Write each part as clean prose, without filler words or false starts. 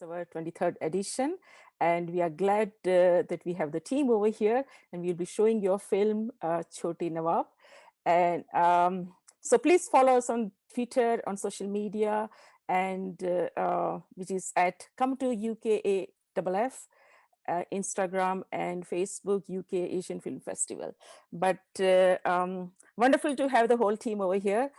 is our 23rd edition, and we are glad that we have the team over here, and we'll be showing your film, Chote Nawab. And so please follow us on Twitter, on social media, and which is at Come to UKAFF, Instagram and Facebook, UK Asian Film Festival. But wonderful to have the whole team over here.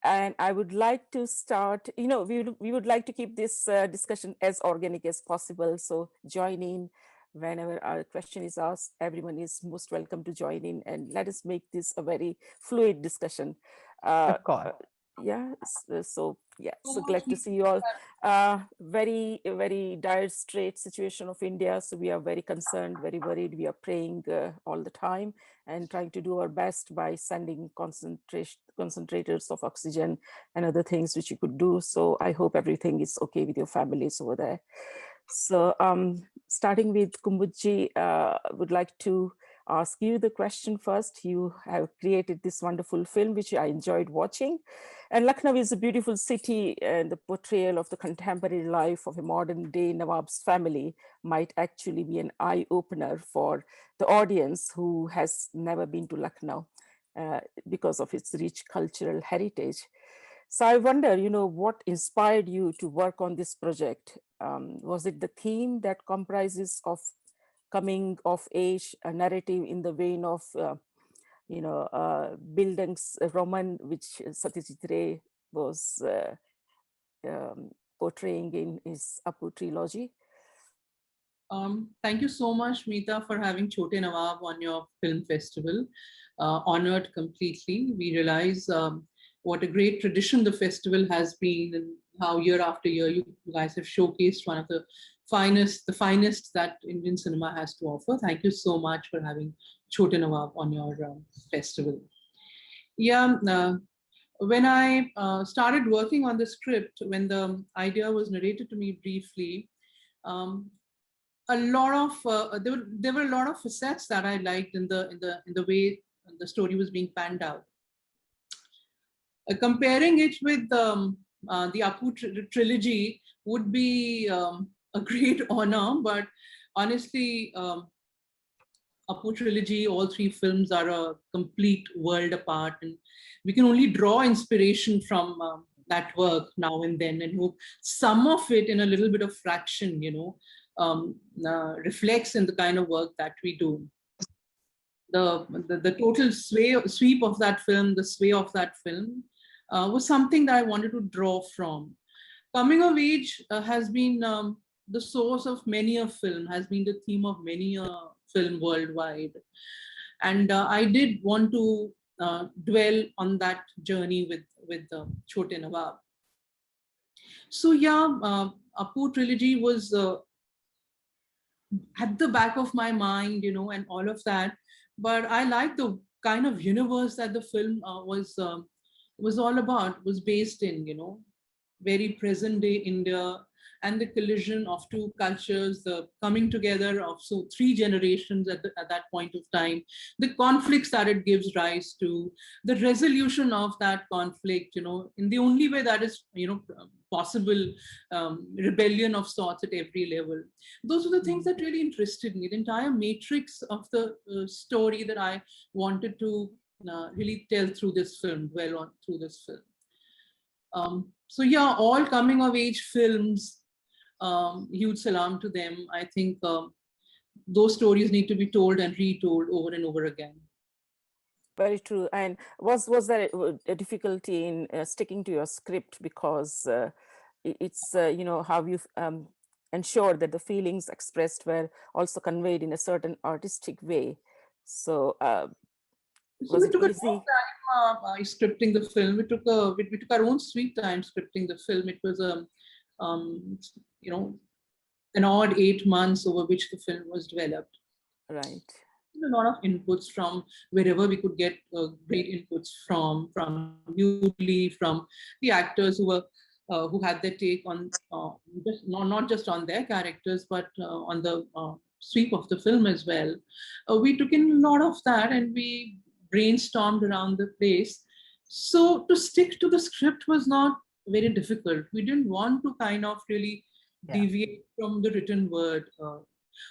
And I would like to start, we would like to keep this discussion as organic as possible. So join in whenever our question is asked. Everyone is most welcome to join in, and let us make this a very fluid discussion. Of course. So glad to see you all. Very dire strait situation of India, so we are very concerned, very worried. We are praying all the time and trying to do our best by sending concentrators of oxygen and other things which you could do. So I hope everything is okay with your families over there. So starting with Kumbudji, would like to ask you the question first. You have created this wonderful film, which I enjoyed watching. And Lucknow is a beautiful city, and the portrayal of the contemporary life of a modern day Nawab's family might actually be an eye-opener for the audience who has never been to Lucknow because of its rich cultural heritage. So I wonder, what inspired you to work on this project? Was it the theme that comprises of coming of age, a narrative in the vein of, Bildungsroman, which Satyajit Ray was portraying in his Apu trilogy? Thank you so much, Meeta, for having Chote Nawab on your film festival. Honored completely. We realize what a great tradition the festival has been, and how year after year you guys have showcased one of the finest that Indian cinema has to offer. Thank you so much for having Chote Nawab on your festival. Yeah, when I started working on the script, when the idea was narrated to me briefly, a lot of there were a lot of facets that I liked in the way the story was being panned out. Comparing it with the Apu trilogy would be a great honor, but honestly, Apu trilogy, all three films are a complete world apart, and we can only draw inspiration from that work now and then, and hope some of it in a little bit of fraction, reflects in the kind of work that we do. The total sweep of that film, the sway of that film, was something that I wanted to draw from. Coming of age has been the source of many a film, has been the theme of many a film worldwide. And I did want to dwell on that journey with Chote Nawab. So yeah, Apu trilogy was at the back of my mind, and all of that. But I like the kind of universe that the film was all about, was based in, very present day India, and the collision of two cultures, the coming together of three generations at that point of time, the conflicts that it gives rise to, the resolution of that conflict, in the only way that is, possible, rebellion of sorts at every level. Those are the things that really interested me, the entire matrix of the story that I wanted to really tell through this film, dwell on through this film. So yeah, all coming of age films, huge salam to them. I think those stories need to be told and retold over and over again. Very true. And was there a difficulty in sticking to your script, because it's how you ensure that the feelings expressed were also conveyed in a certain artistic way? So was it easy? Scripting the film, we took our own sweet time scripting the film. It was an odd 8 months over which the film was developed. Right. A lot of inputs from wherever we could get great inputs from Newly, from the actors who had their take on not just on their characters, but on the sweep of the film as well. We took in a lot of that, and we brainstormed around the place. So to stick to the script was not very difficult. We didn't want to kind of really deviate from the written word.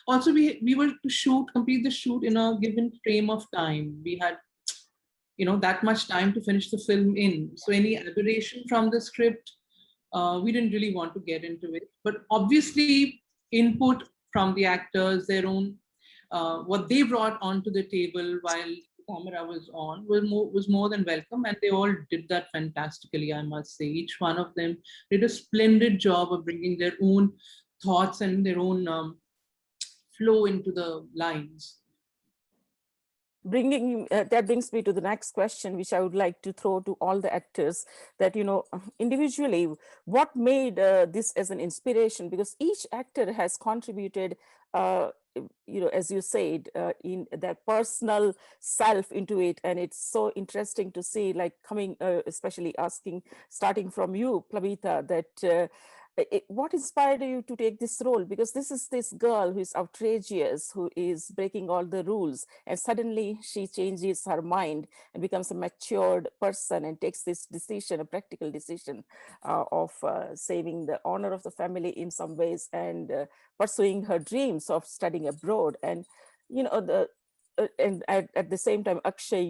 Also, we were to complete the shoot in a given frame of time. We had, that much time to finish the film in. So any aberration from the script, we didn't really want to get into it. But obviously, input from the actors, their own, what they brought onto the table while the camera was on was more than welcome, and they all did that fantastically. I must say, each one of them did a splendid job of bringing their own thoughts and their own flow into the lines. That brings me to the next question, which I would like to throw to all the actors, that individually, what made this as an inspiration? Because each actor has contributed, as you said, in their personal self into it, and it's so interesting to see, like coming, especially starting from you, Plabita, that. What inspired you to take this role? Because this is this girl who is outrageous, who is breaking all the rules, and suddenly she changes her mind and becomes a matured person and takes this decision, a practical decision of saving the honor of the family in some ways, and pursuing her dreams of studying abroad. And and at the same time, Akshay,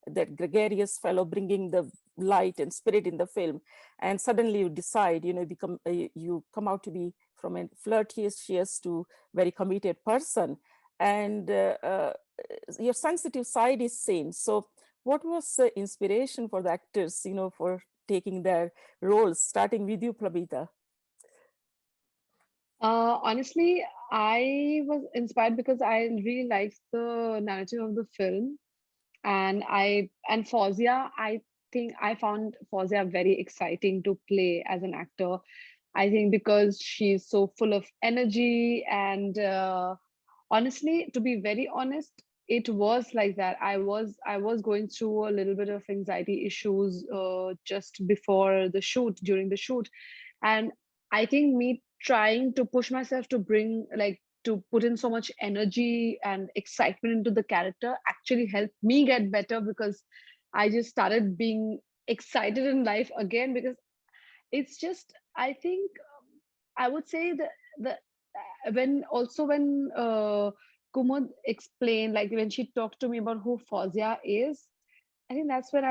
that gregarious fellow bringing the light and spirit in the film, and suddenly you decide, you come out to be from a flirtatious to very committed person, and your sensitive side is seen. So what was the inspiration for the actors, for taking their roles, starting with you, Plabita? Honestly, I was inspired because I really liked the narrative of the film, and Fawzia, I think I found Fawzia very exciting to play as an actor. I think because she's so full of energy, and honestly, to be very honest, it was like that. I was going through a little bit of anxiety issues just before the shoot, during the shoot, and I think me trying to push myself to bring, like, to put in so much energy and excitement into the character actually helped me get better, because I just started being excited in life again. Because it's just, I think, I would say that the when Kumud explained, like when she talked to me about who Fawzia is, I think that's when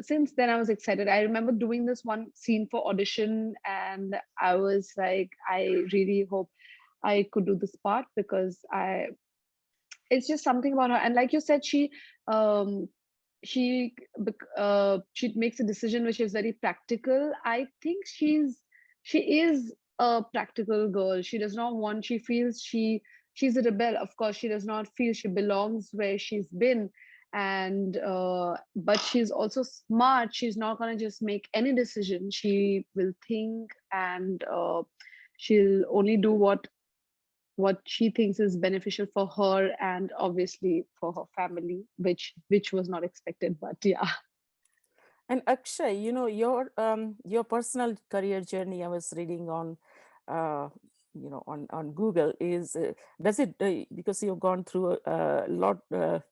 since then I was excited. I remember doing this one scene for audition, and I was like, I really hope I could do this part, because it's just something about her. And like you said, um, she makes a decision which is very practical. I think she is a practical girl. She does not want, she feels she's a rebel. Of course, she does not feel she belongs where she's been. And but she's also smart. She's not going to just make any decision. She will think, and she'll only do what she thinks is beneficial for her, and obviously for her family, which was not expected, but yeah. And Akshay, your personal career journey, I was reading on, on Google, is does it because you've gone through a lot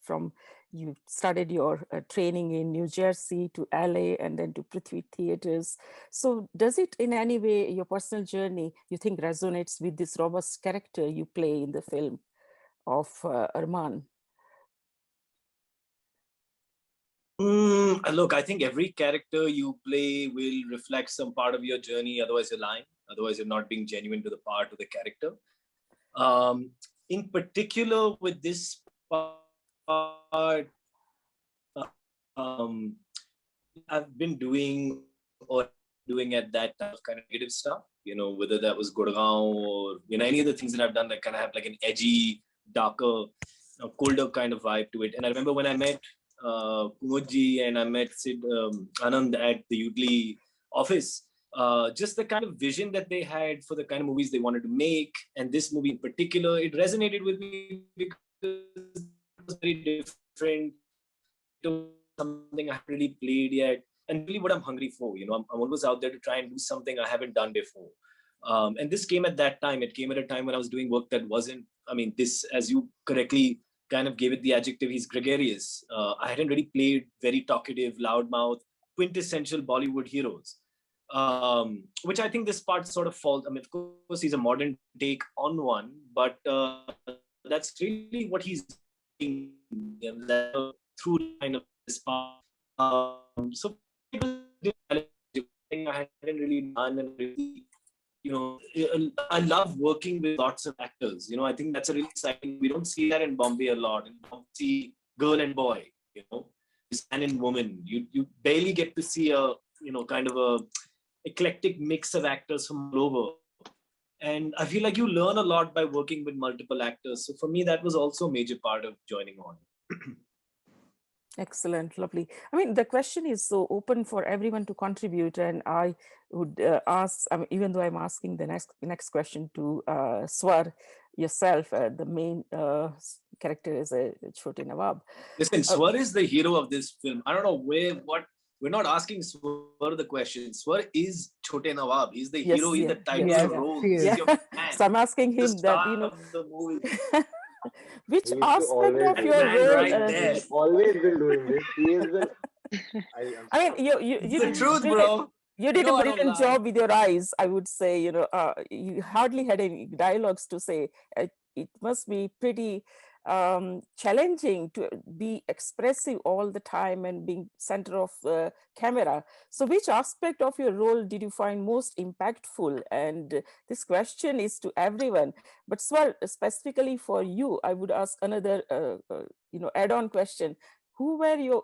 from you started your training in New Jersey to LA and then to Prithvi Theaters. So does it in any way, your personal journey, you think resonates with this robust character you play in the film of Arman? Look, I think every character you play will reflect some part of your journey. Otherwise, you're lying. Otherwise, you're not being genuine to the part of the character. In particular, with this part, I've been doing at that time kind of negative stuff. Whether that was Gurgaon or any of the things that I've done that kind of have like an edgy, darker, colder kind of vibe to it. And I remember when I met Kumudji and I met Sid Anand at the Udli office, just the kind of vision that they had for the kind of movies they wanted to make, and this movie in particular, it resonated with me because it was very different. It was something I haven't really played yet, and really what I'm hungry for. I'm always out there to try and do something I haven't done before. And this came at that time. It came at a time when I was doing work that wasn't, this, as you correctly kind of gave it the adjective, he's gregarious. I hadn't really played very talkative, loudmouth, quintessential Bollywood heroes. which I think this part sort of falls. I mean, of course, he's a modern take on one, but that's really what he's doing, that through line of this part. So it was I hadn't really done, and really, I love working with lots of actors. I think that's a really exciting. We don't see that in Bombay a lot. In Bombay, see girl and boy, man and woman. You barely get to see a kind of a eclectic mix of actors from all over. And I feel like you learn a lot by working with multiple actors. So for me, that was also a major part of joining on. Excellent, lovely. I mean, the question is so open for everyone to contribute, and I would ask, even though I'm asking the next question to Swar yourself, the main character is Chote Nawab. Listen, Swar is the hero of this film. I don't know we're not asking Swar the question. Swar is Chote Nawab. He's the hero. He's the title role. He's your man. So I'm asking him that, the movie. Which aspect of your man role? Right there. He's always been doing this. He has been. I mean, you It's the truth, bro. You did a I don't brilliant lie. job with your eyes, I would say. You hardly had any dialogues to say. It must be pretty challenging to be expressive all the time and being center of the camera. So which aspect of your role did you find most impactful? And this question is to everyone, but Swar, specifically for you, I would ask another add-on question. Who were your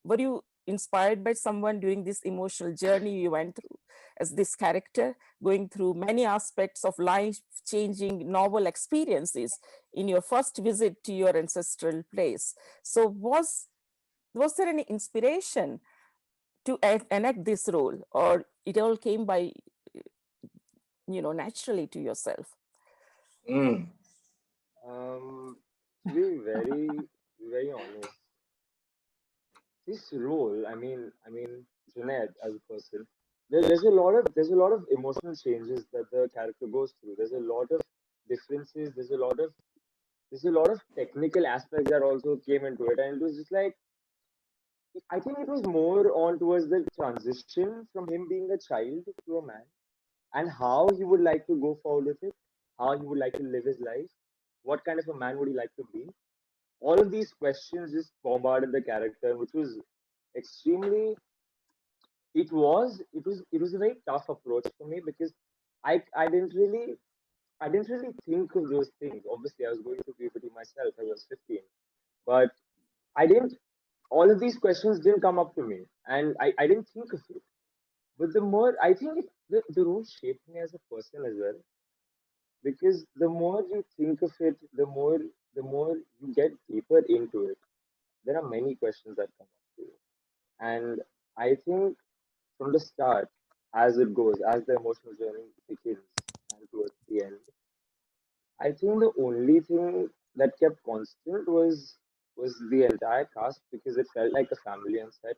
were you inspired by someone during this emotional journey you went through as this character, going through many aspects of life-changing novel experiences in your first visit to your ancestral place? So was there any inspiration to enact this role, or it all came by naturally to yourself? To be very, very honest, this role, I mean, Junaid as a person, there's a lot of emotional changes that the character goes through. There's a lot of differences. There's a lot of technical aspects that also came into it, and it was just like, I think it was more on towards the transition from him being a child to a man, and how he would like to go forward with it, how he would like to live his life, what kind of a man would he like to be. All of these questions just bombarded the character, which was extremely. It was a very tough approach for me because I didn't really think of those things. Obviously, I was going through puberty myself. I was 15, but I didn't. All of these questions didn't come up to me, and I didn't think of it. But the more I think the role shaped me as a person as well, because the more you think of it, the more you get deeper into it. There are many questions that come up to you, and I think from the start, as it goes, as the emotional journey begins and towards the end, I think the only thing that kept constant was the entire cast, because it felt like a family on set.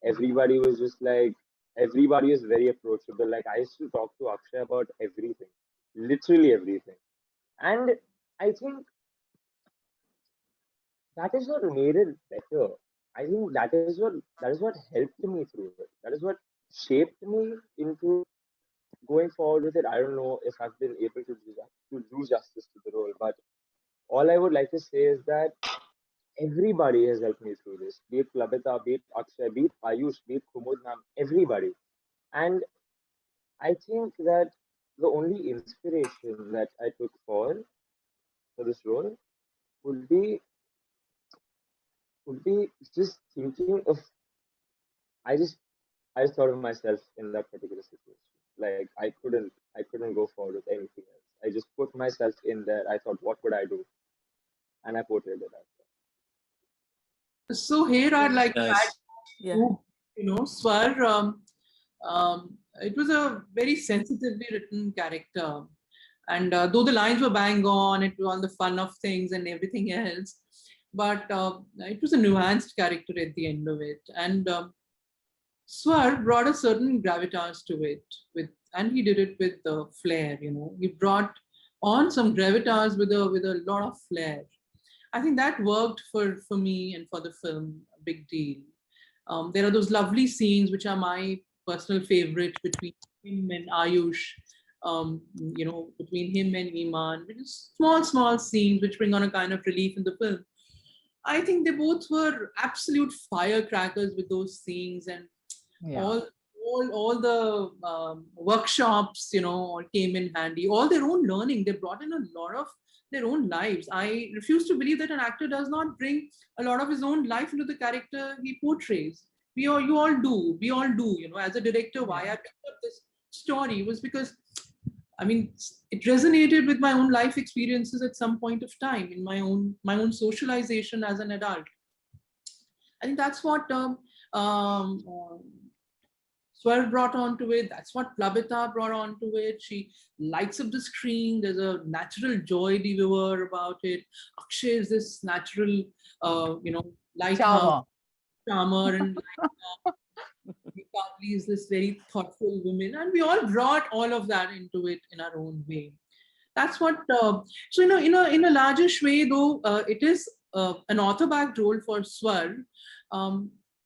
Everybody was just like, everybody was very approachable. Like, I used to talk to Akshay about everything, literally everything. And I think that is what made it better. I think that is what helped me through it. That is what shaped me into going forward with it. I don't know if I've been able to do justice to the role, but all I would like to say is that everybody has helped me through this. Be it Labita, be it Akshay, be it Ayush, be it Kumud Nam, everybody. And I think that the only inspiration that I took for this role would be would be just thinking of. I just I just thought of myself in that particular situation. Like, I couldn't go forward with anything else. I just put myself in there. I thought, what would I do? And I portrayed it. So here I'd like to add Nice. Yeah. Swar, it was a very sensitively written character. And though the lines were bang on, it was all the fun of things and everything else, but it was a nuanced character at the end of it. And Swar brought a certain gravitas to it, and he did it with flair. He brought on some gravitas with a lot of flair. I think that worked for me and for the film a big deal. There are those lovely scenes which are my personal favorite between him and Ayush, between him and Iman, which is small scenes which bring on a kind of relief in the film. I think they both were absolute firecrackers with those scenes, and Yeah. all the workshops, all came in handy. All their own learning, they brought in a lot of their own lives. I refuse to believe that an actor does not bring a lot of his own life into the character he portrays. You all do. We all do. As a director, why I picked up this story was because, I mean, it resonated with my own life experiences at some point of time in my own socialization as an adult. I think that's what Swar brought onto it. That's what Plabita brought onto it. She lights up the screen. There's a natural joy the viewer about it. Akshay is this natural, lighthouse charmer, and Deepali is this very thoughtful woman, and we all brought all of that into it in our own way. That's what. So in a largish way, though, it is an author-backed role for Swar.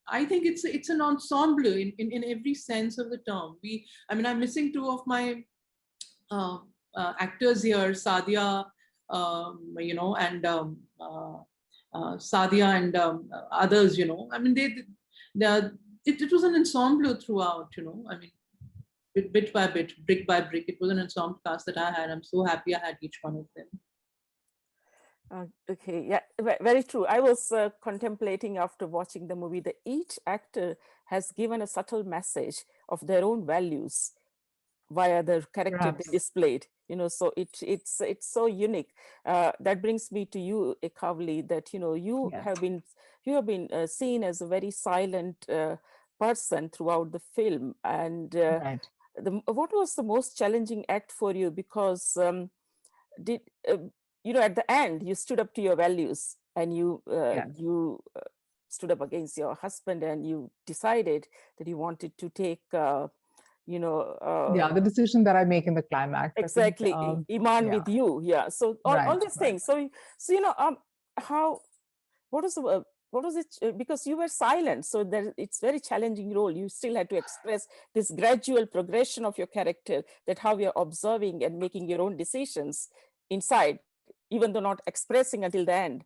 I think it's an ensemble in every sense of the term. I'm missing two of my actors here, Sadia, and Sadia and others. I mean, it was an ensemble throughout. Bit by bit, brick by brick, it was an ensemble cast that I had. I'm so happy I had each one of them. Okay, yeah, very true. I was contemplating after watching the movie that each actor has given a subtle message of their own values via the character they displayed. So it's so unique. That brings me to you, Ekavli, that you have been seen as a very silent person throughout the film, and what was the most challenging act for you? Because at the end, you stood up to your values, and you stood up against your husband, and you decided that you wanted to take, the decision that I make in the climax. Exactly, Iman with you. Yeah. So all these things. So what was it? Because you were silent, so it's very challenging role. You still had to express this gradual progression of your character, that how you're observing and making your own decisions inside, even though not expressing until the end.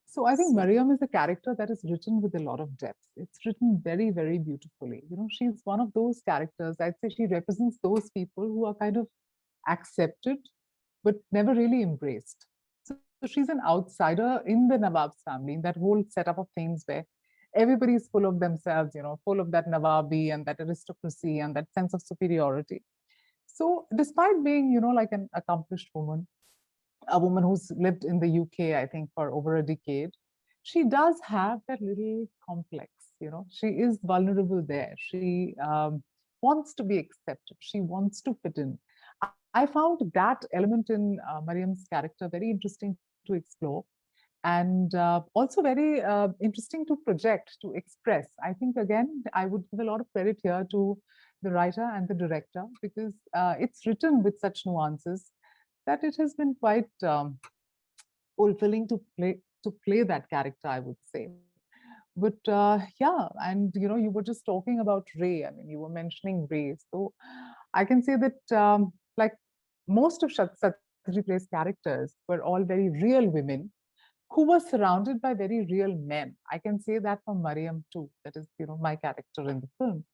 So I think Mariam is a character that is written with a lot of depth. It's written very, very beautifully. She's one of those characters. I'd say she represents those people who are kind of accepted, but never really embraced. So she's an outsider in the Nawab's family, in that whole setup of things where everybody is full of themselves, full of that Nawabi and that aristocracy and that sense of superiority. So despite being, like an accomplished woman, a woman who's lived in the UK, I think, for over a decade, she does have that little complex. She is vulnerable there. She wants to be accepted. She wants to fit in. I found that element in Mariam's character very interesting to explore, and also very interesting to project, to express. I think, again, I would give a lot of credit here to the writer and the director, because it's written with such nuances that it has been quite fulfilling to play that character, I would say. But yeah, and you were just talking about Ray. I mean, you were mentioning Ray. So I can say that like most of Satyajit Ray's characters were all very real women who were surrounded by very real men. I can say that for Mariam too. That is, my character in the film.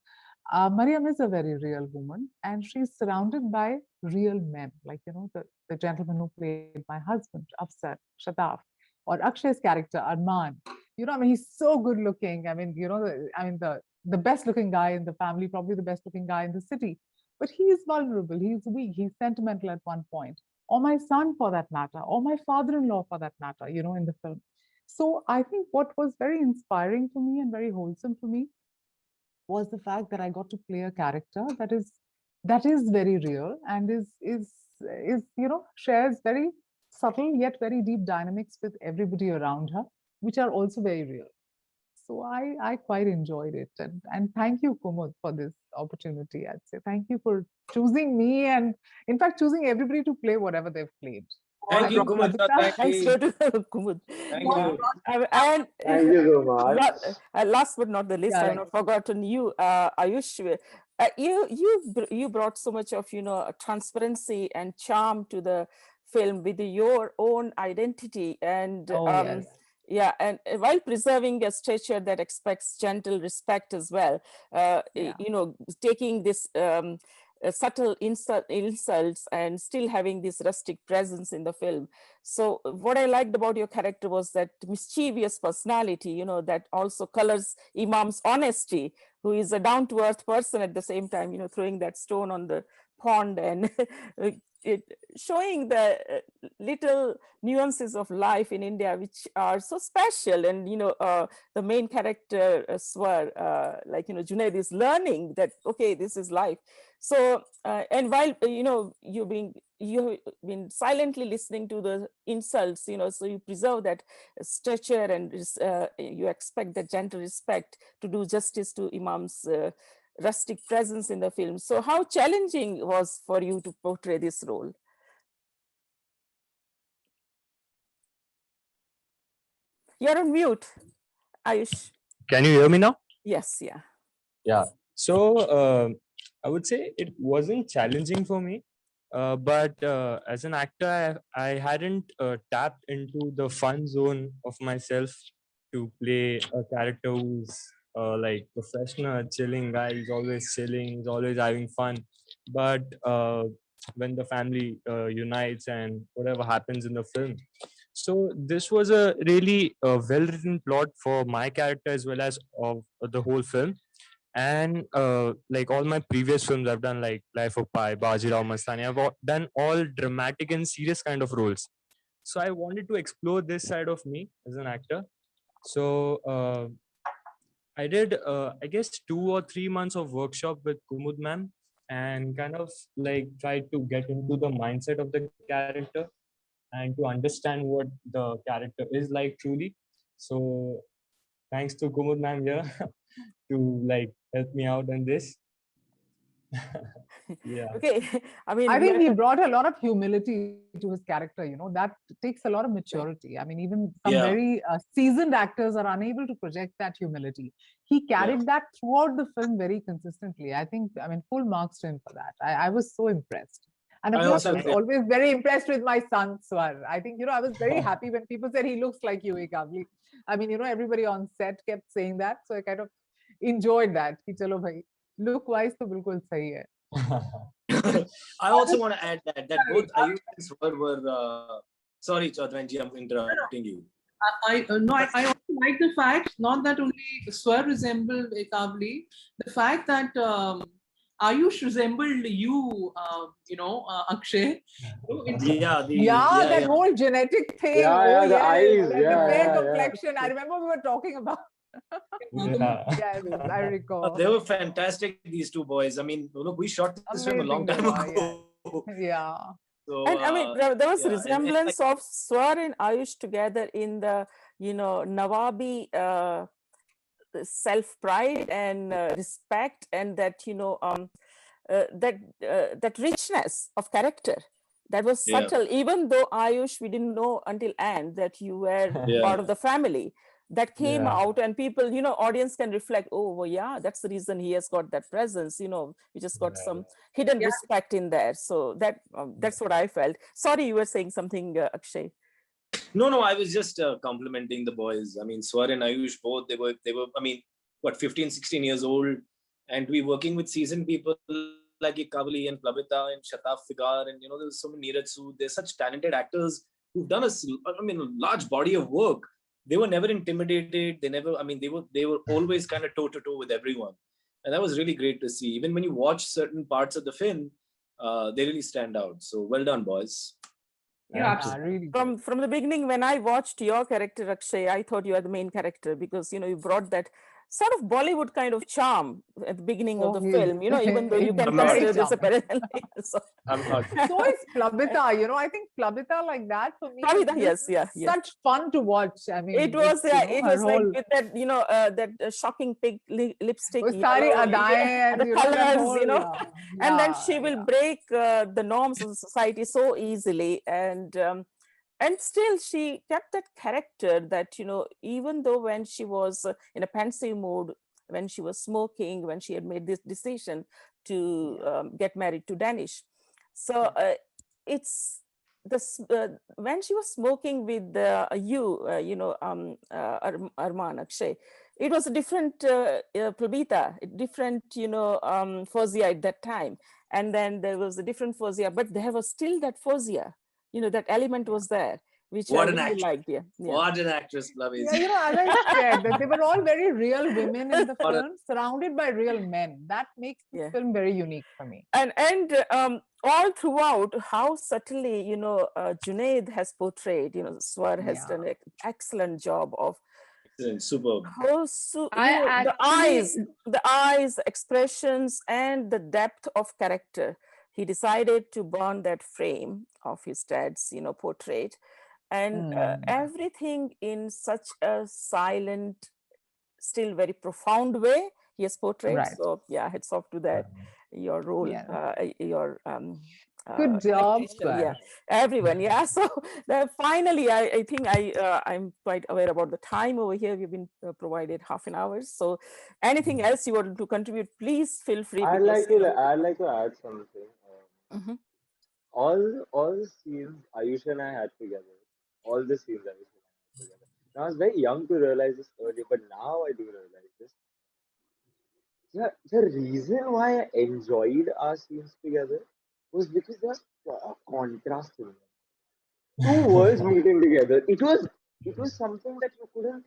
Mariam is a very real woman, and she's surrounded by real men, like the gentleman who played my husband, Afsar, Shadaf, or Akshay's character, Arman. I mean, he's so good looking. I mean, the best looking guy in the family, probably the best looking guy in the city. But he is vulnerable, he's weak, he's sentimental at one point. Or my son, for that matter, or my father-in-law, for that matter, in the film. So I think what was very inspiring for me and very wholesome for me was the fact that I got to play a character that is very real and is shares very subtle yet very deep dynamics with everybody around her, which are also very real. So I quite enjoyed it, and thank you, Kumud, for this opportunity. I'd say thank you for choosing me, and in fact choosing everybody to play whatever they've played. Thank you, Kumud. Plabita. Thanks Thank to Kumud. you. And Thank you so much. last but not the least, Yeah, I have right. not forgotten you, Ayush. You brought so much of transparency and charm to the film with your own identity, and Oh, yes. yeah, and while preserving a stature that expects gentle respect as well, Yeah. taking this subtle insults and still having this rustic presence in the film. So what I liked about your character was that mischievous personality, that also colors Imam's honesty, who is a down-to-earth person at the same time, throwing that stone on the pond and showing the little nuances of life in India, which are so special. And, the main character, Swar, Junaid is learning that, okay, this is life. So, and while, you've been silently listening to the insults, so you preserve that stature and you expect that gentle respect to do justice to Imam's rustic presence in the film. So how challenging was for you to portray this role? You're on mute, Ayush. Can you hear me now? Yes, yeah. Yeah. So I would say it wasn't challenging for me, but as an actor, I hadn't tapped into the fun zone of myself to play a character who's like professional, chilling guy. He's always chilling. He's always having fun. But when the family unites and whatever happens in the film, so this was a really well-written plot for my character as well as of the whole film. And like all my previous films I've done, like Life of Pi, Bajirao Mastani, done all dramatic and serious kind of roles. So I wanted to explore this side of me as an actor. So I did I guess 2 or 3 months of workshop with Kumud ma'am, and kind of like tried to get into the mindset of the character and to understand what the character is like truly. So thanks to Kumud ma'am here to like help me out on this. Yeah. Okay. I mean, I think he brought a lot of humility to his character, that takes a lot of maturity. I mean, even some Yeah. very seasoned actors are unable to project that humility. He carried that throughout the film very consistently. I mean, full marks to him for that. I was so impressed. And of I course, I also was agree. always very impressed with my son, Swar. I think, I was very happy when people said he looks like you, Ekavli. I mean, everybody on set kept saying that. So I kind of enjoyed that. Ki chalo bhai, look wise to bilkul sahi hai. I also want to add that both Ayush and Swar were. Sorry, Chaudhary, I'm interrupting you. I also like the fact, not that only Swar resembled Ekavli, the fact that Ayush resembled you, Akshay. That whole genetic thing. Yeah, oh, the yes, eyes, the yeah, fair yeah. complexion. I remember we were talking about. Yeah. Yes, I recall. They were fantastic, these two boys. I mean, look, we shot this film a long Amazing time they were, ago. Yeah. So, And I mean, there was yeah, and resemblance of Swar and Ayush together in the, Nawabi self-pride and respect, and that, that richness of character that was Yeah. subtle. Even though Ayush, we didn't know until end that you were Yeah. part of the family. That came Yeah. out, and people, audience can reflect, oh, well, yeah, that's the reason he has got that presence, we just got Yeah. some hidden respect in there. So that's what I felt. Sorry, you were saying something, Akshay. No, I was just complimenting the boys. I mean, Swar and Ayush both, they were, I mean, what, 15, 16 years old, and to be working with seasoned people like Ekavli and Plabita and Shataf Figar, and there's so many Neeraj Sood. They're such talented actors who've done a large body of work. They were never intimidated. They were always kind of toe to toe with everyone, and that was really great to see. Even when you watch certain parts of the film, they really stand out. So well done, boys. Yeah, Really. From the beginning, when I watched your character, Akshay, I thought you were the main character because, you brought that sort of Bollywood kind of charm at the beginning of the film, even though you can very consider this a charming. parallel. So, I'm not. So is Plabita, I think Plabita like that for me. Plabita, is yes. Such fun to watch. I mean, It was, it's, it her was like whole- with that shocking pink lipstick, वो सारी yellow, अदाएं and the that colors, whole, and then she will break the norms of society so easily. And and still she kept that character that, even though when she was in a pensive mood, when she was smoking, when she had made this decision to get married to Danish. So it's this when she was smoking with Arman Akshay, it was a different Prabita, a different, Fozia at that time. And then there was a different Fozia, but there was still that Fozia, that element was there, which What I an really actress. liked. Yeah. What an actress, Laviz. Yeah, as I said, that they were all very real women in the What a- film, surrounded by real men. That makes this Yeah. film very unique for me. And all throughout, how subtly, Junaid has portrayed, Swar has done an excellent job of Excellent, superb. how I the eyes, expressions, and the depth of character. He decided to burn that frame of his dad's, portrait, and everything in such a silent, still very profound way he has portrayed. Right. So yeah, hats off to that. Your role, Yeah. your Good job, adaptation, Swar. yeah, everyone, yeah. So finally, I think I'm quite aware about the time over here. We've been provided half an hour. So anything else you want to contribute, please feel free. I'd Because, like to add something. Mhm. All the scenes Ayush and I had together, all the scenes Ayush and I had together. Now, I was very young to realize this earlier, but now I do realize this. The reason why I enjoyed our scenes together was because there's a contrast in them. Two worlds meeting together. It was something that you couldn't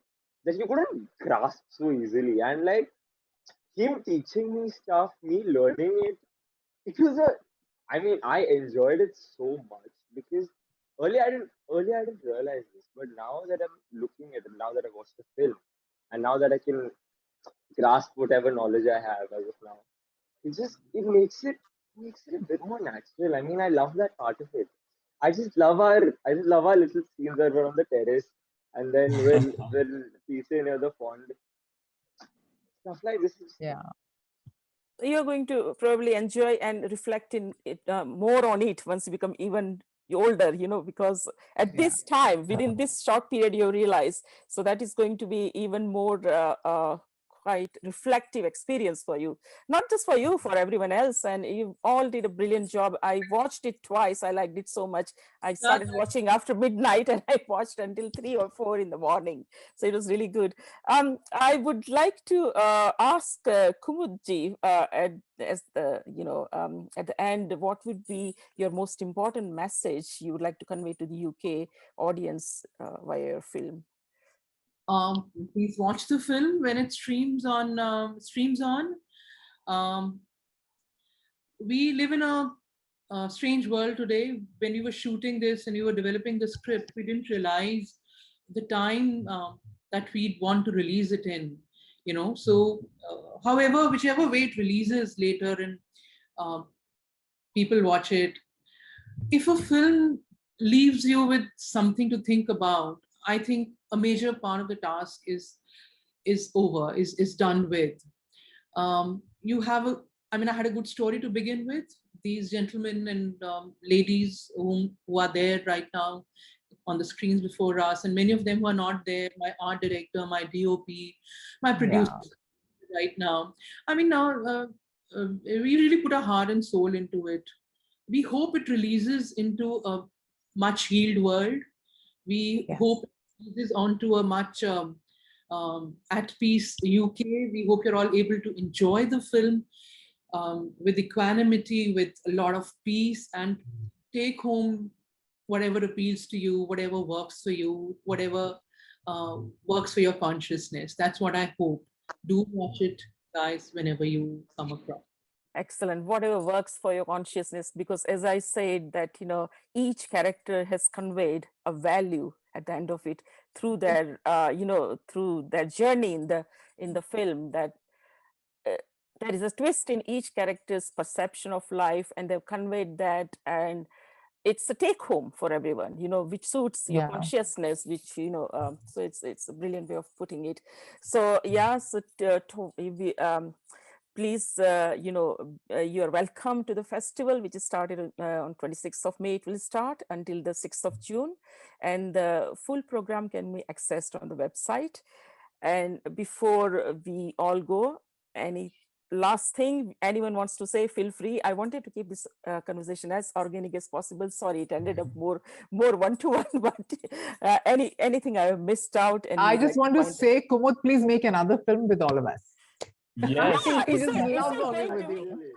grasp so easily. And like him teaching me stuff, me learning it, it was a I mean, I enjoyed it so much because earlier I didn't realize this, but now that I'm looking at it, now that I watched the film, and now that I can grasp whatever knowledge I have as of now, it makes it a bit more natural. I mean, I love that part of it. I just love our little scenes that were on the terrace, and then when Peter near the pond, stuff like this is Yeah. You're going to probably enjoy and reflect in it more on it once you become even older, because at this time, within this short period, you realize. So that is going to be even more quite reflective experience for you, not just for you, for everyone else. And you all did a brilliant job. I watched it twice. I liked it so much. I started watching after midnight and I watched until 3 or 4 in the morning. So it was really good. I would like to ask Kumudji at the end, what would be your most important message you would like to convey to the UK audience via your film? Please watch the film when it streams on. We live in a strange world today. When we were shooting this and we were developing the script, we didn't realize the time that we'd want to release it in. So however, whichever way it releases later and people watch it, if a film leaves you with something to think about, I think a major part of the task is over, is done with. I had a good story to begin with. These gentlemen and ladies who are there right now on the screens before us, and many of them who are not there, my art director, my DOP, my producer right now. We really put our heart and soul into it. We hope it releases into a much healed world. We hope it releases onto a much at peace UK. We hope you're all able to enjoy the film with equanimity, with a lot of peace, and take home whatever appeals to you, whatever works for you, whatever works for your consciousness. That's what I hope. Do watch it, guys, whenever you come across. Excellent. Whatever works for your consciousness, because as I said that, each character has conveyed a value at the end of it through their, through their journey in the film, that there is a twist in each character's perception of life, and they've conveyed that, and it's a take home for everyone, which suits your consciousness, which, so it's a brilliant way of putting it. So yeah, so please, you are welcome to the festival, which is started on 26th of May. It will start until the 6th of June. And the full program can be accessed on the website. And before we all go, any last thing anyone wants to say, feel free. I wanted to keep this conversation as organic as possible. Sorry, it ended up more one-to-one, but anything I have missed out. And I you'd just like want to point out? say, Kumud, please make another film with all of us. Yes. Yeah, We it's just a love great working to with be- you.